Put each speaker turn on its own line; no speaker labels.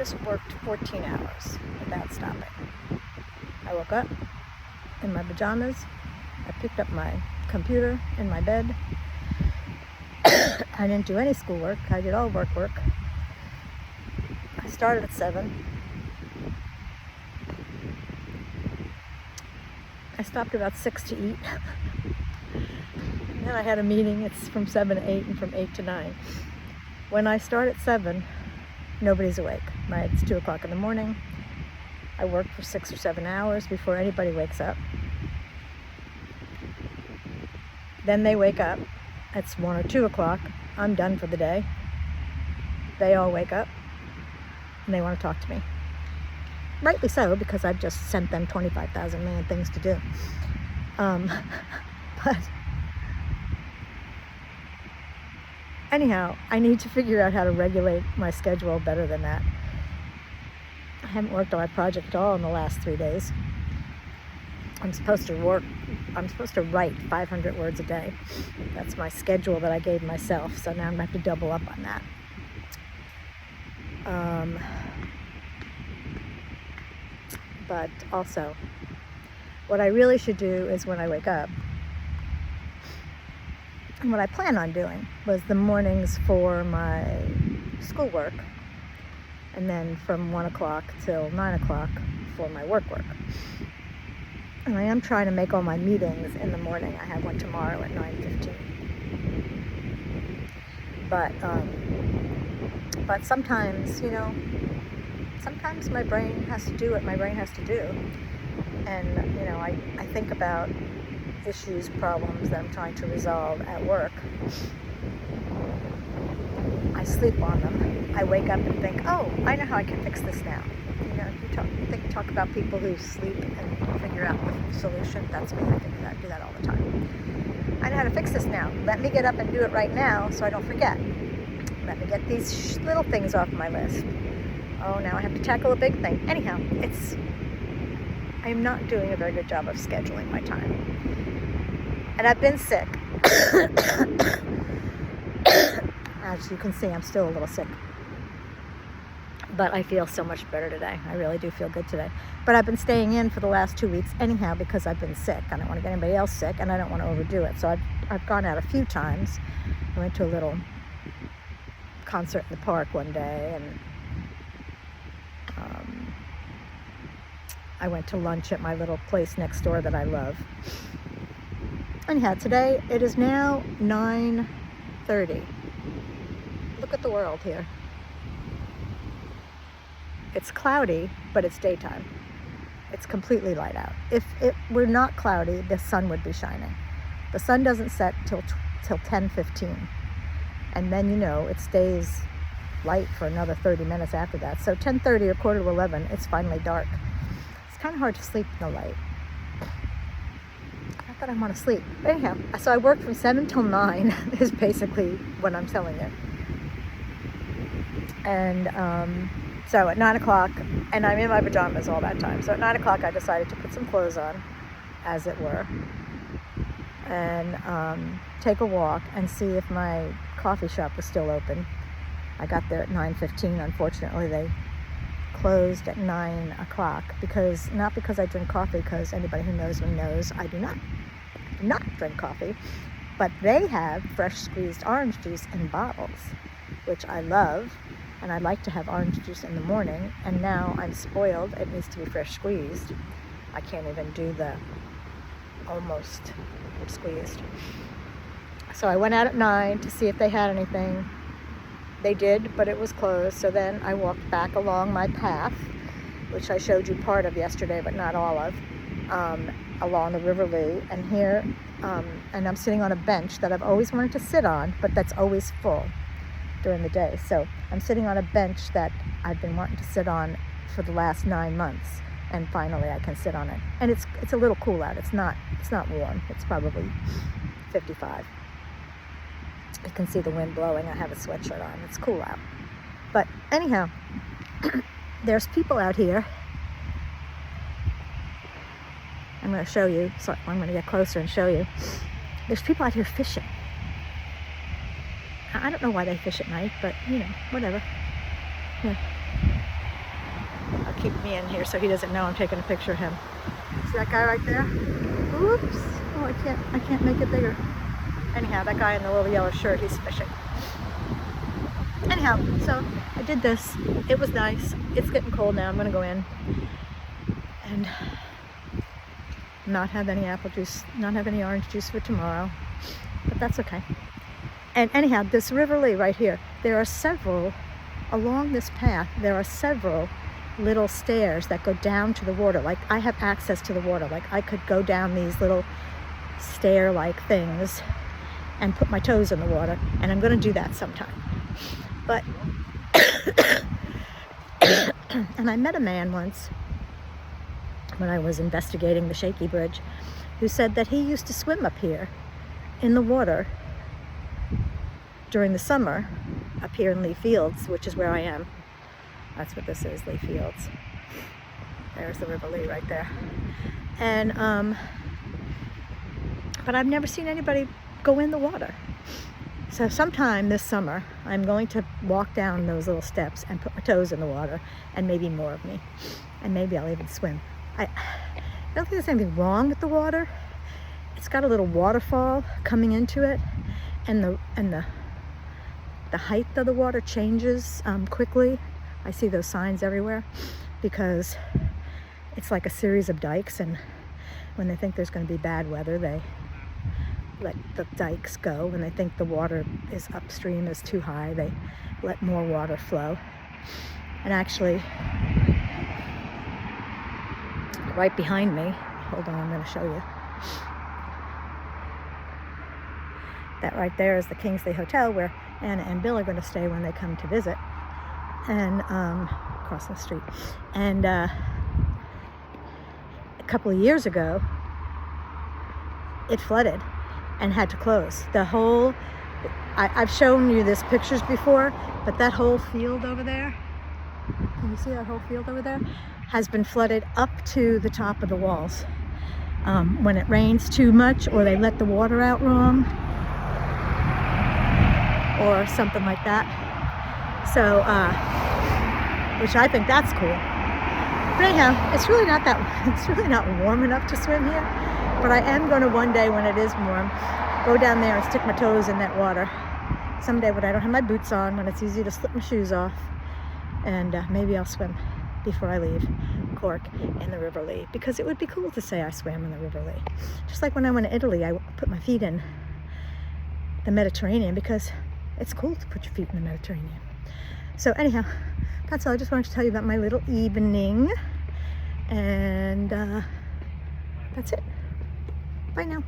just worked 14 hours without stopping. I woke up in my pajamas. I picked up my computer in my bed. I didn't do any schoolwork. I did all work. I started at 7. I stopped about 6 to eat. And then I had a meeting. It's from 7 to 8 and from 8 to 9. When I start at 7, nobody's awake. It's 2 o'clock in the morning. I work for 6 or 7 hours before anybody wakes up. Then they wake up. It's 1 or 2 o'clock. I'm done for the day. They all wake up and they want to talk to me. Rightly so, because I've just sent them 25,000 million things to do. But anyhow, I need to figure out how to regulate my schedule better than that. I haven't worked on my project at all in the last 3 days. I'm supposed to write 500 words a day. That's my schedule that I gave myself, so now I'm going to have to double up on that. But also, what I really should do is when I wake up, and what I plan on doing was the mornings for my schoolwork, and then from 1 o'clock till 9 o'clock for my work. And I am trying to make all my meetings in the morning. I have one tomorrow at 9:15. But sometimes, sometimes my brain has to do what my brain has to do. And, I think about issues, problems that I'm trying to resolve at work. I sleep on them. I wake up and think, oh, I know how I can fix this now. You talk about people who sleep and figure out the solution. That's me. I can do that all the time. I know how to fix this now. Let me get up and do it right now so I don't forget. Let me get these little things off my list. Oh, now I have to tackle a big thing. Anyhow, I am not doing a very good job of scheduling my time. And I've been sick. As you can see, I'm still a little sick. But I feel so much better today. I really do feel good today. But I've been staying in for the last 2 weeks anyhow because I've been sick. I don't want to get anybody else sick, and I don't want to overdo it. So I've gone out a few times. I went to a little concert in the park one day, and I went to lunch at my little place next door that I love. Anyhow, today it is now 9:30. Look at the world here. It's cloudy, but it's daytime. It's completely light out. If it were not cloudy, the sun would be shining. The sun doesn't set till 10:15. And then, it stays light for another 30 minutes after that. So 10:30 or quarter to 11, it's finally dark. It's kind of hard to sleep in the light. Not that I want to sleep. But anyhow, so I work from 7 till 9 is basically what I'm telling you. And so at 9 o'clock, and I'm in my pajamas all that time. So at 9 o'clock, I decided to put some clothes on, as it were, and take a walk and see if my coffee shop was still open. I got there at 9:15. Unfortunately, they closed at 9 o'clock not because I drink coffee, because anybody who knows me knows I do not drink coffee, but they have fresh squeezed orange juice in bottles, which I love, and I like to have orange juice in the morning, and now I'm spoiled. It needs to be fresh squeezed. I can't even do the almost squeezed. So I went out at 9 to see if they had anything. They did, but it was closed. So then I walked back along my path, which I showed you part of yesterday, but not all of, along the River Lee. And here, and I'm sitting on a bench that I've always wanted to sit on, but that's always full during the day. So I'm sitting on a bench that I've been wanting to sit on for the last 9 months, and finally I can sit on it. And it's a little cool out. It's not warm. It's probably 55. You can see the wind blowing. I have a sweatshirt on. It's cool out. But anyhow, there's people out here. I'm going to show you. So I'm going to get closer and show you. There's people out here fishing. I don't know why they fish at night, but whatever. Yeah. keep me in here so he doesn't know I'm taking a picture of him. See that guy right there? Oops. Oh, I can't make it bigger. Anyhow, that guy in the little yellow shirt, he's fishing. Anyhow, so I did this. It was nice. It's getting cold now. I'm gonna go in and not have any apple juice, not have any orange juice for tomorrow, but that's okay. And anyhow, this River Lee right here, there are several, along this path, there are several little stairs that go down to the water. Like, I have access to the water. Like, I could go down these little stair-like things and put my toes in the water, and I'm gonna do that sometime. But, and I met a man once when I was investigating the Shaky Bridge, who said that he used to swim up here in the water during the summer up here in Lee Fields, which is where I am. That's what this is, Lee Fields. There's the River Lee right there. And but I've never seen anybody go in the water. So sometime this summer, I'm going to walk down those little steps and put my toes in the water, and maybe more of me, and maybe I'll even swim. I don't think there's anything wrong with the water. It's got a little waterfall coming into it, and the height of the water changes quickly. I see those signs everywhere because it's like a series of dikes, and when they think there's going to be bad weather, they let the dikes go. When they think the water is upstream, is too high, they let more water flow. And actually, right behind me, hold on, I'm going to show you. That right there is the Kingsley Hotel where Anna and Bill are going to stay when they come to visit, and across the street. And a couple of years ago, it flooded and had to close. The whole, I've shown you this pictures before, but that whole field over there, can you see that whole field over there, has been flooded up to the top of the walls. When it rains too much, or they let the water out wrong, or something like that. So, which I think that's cool. But anyhow, it's really not warm enough to swim here. But I am going to one day, when it is warm, go down there and stick my toes in that water. Someday when I don't have my boots on, when it's easy to slip my shoes off, and maybe I'll swim before I leave Cork in the River Lee, because it would be cool to say I swam in the River Lee. Just like when I went to Italy, I put my feet in the Mediterranean, because it's cool to put your feet in the Mediterranean. So anyhow, that's all. I just wanted to tell you about my little evening, and that's it. Bye now.